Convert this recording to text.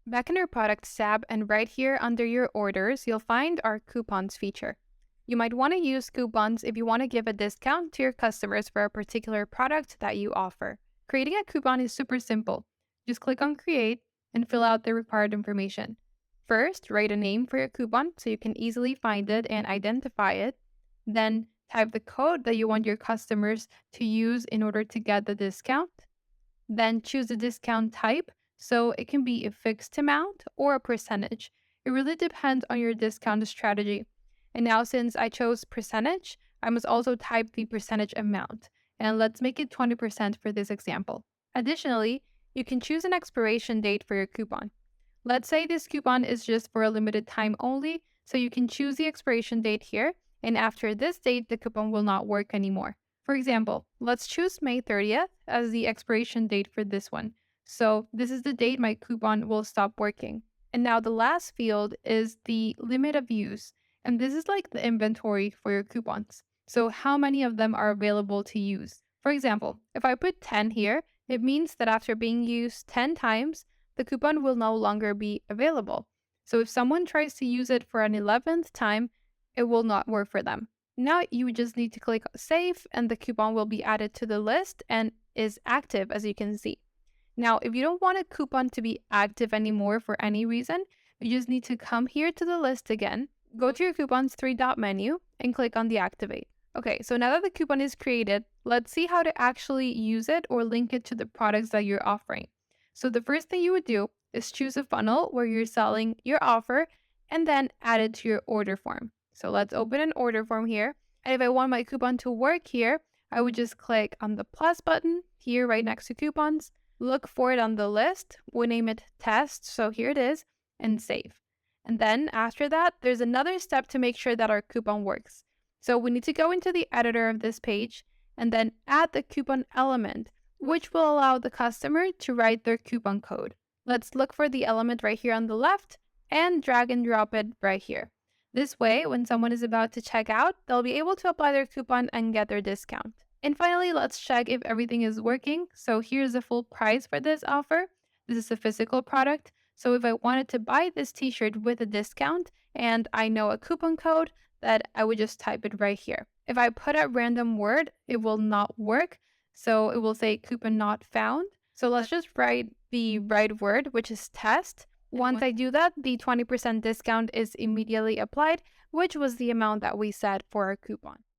Back in your Products tab and right here under your orders, you'll find our Coupons feature. You might want to use coupons if you want to give a discount to your customers for a particular product that you offer. Creating a coupon is super simple. Just click on Create and fill out the required information. First, write a name for your coupon so you can easily find it and identify it. Then, type the code that you want your customers to use in order to get the discount. Then choose the discount type, so it can be a fixed amount or a percentage. It really depends on your discount strategy. And now since I chose percentage, I must also type the percentage amount. And let's make it 20% for this example. Additionally, you can choose an expiration date for your coupon. Let's say this coupon is just for a limited time only, so you can choose the expiration date here, and after this date, the coupon will not work anymore. For example, let's choose May 30th as the expiration date for this one. So this is the date my coupon will stop working. And now the last field is the limit of use. And this is like the inventory for your coupons. So how many of them are available to use? For example, if I put 10 here, it means that after being used 10 times, the coupon will no longer be available. So if someone tries to use it for an 11th time, it will not work for them. Now you just need to click Save and the coupon will be added to the list and is active, as you can see. Now, if you don't want a coupon to be active anymore for any reason, you just need to come here to the list again, go to your coupon's three-dot menu and click on Deactivate. Okay, so now that the coupon is created, let's see how to actually use it or link it to the products that you're offering. So the first thing you would do is choose a funnel where you're selling your offer and then add it to your order form. So let's open an order form here. And if I want my coupon to work here, I would just click on the plus button here right next to coupons, look for it on the list, we name it test, so here it is, and save. And then after that, there's another step to make sure that our coupon works. So we need to go into the editor of this page and then add the coupon element, which will allow the customer to write their coupon code. Let's look for the element right here on the left and drag and drop it right here. This way, when someone is about to check out, they'll be able to apply their coupon and get their discount. And finally, let's check if everything is working. So here's the full price for this offer. This is a physical product. So if I wanted to buy this t-shirt with a discount and I know a coupon code, that I would just type it right here. If I put a random word, it will not work. So it will say coupon not found. So let's just write the right word, which is test. Once I do that, the 20% discount is immediately applied, which was the amount that we set for our coupon.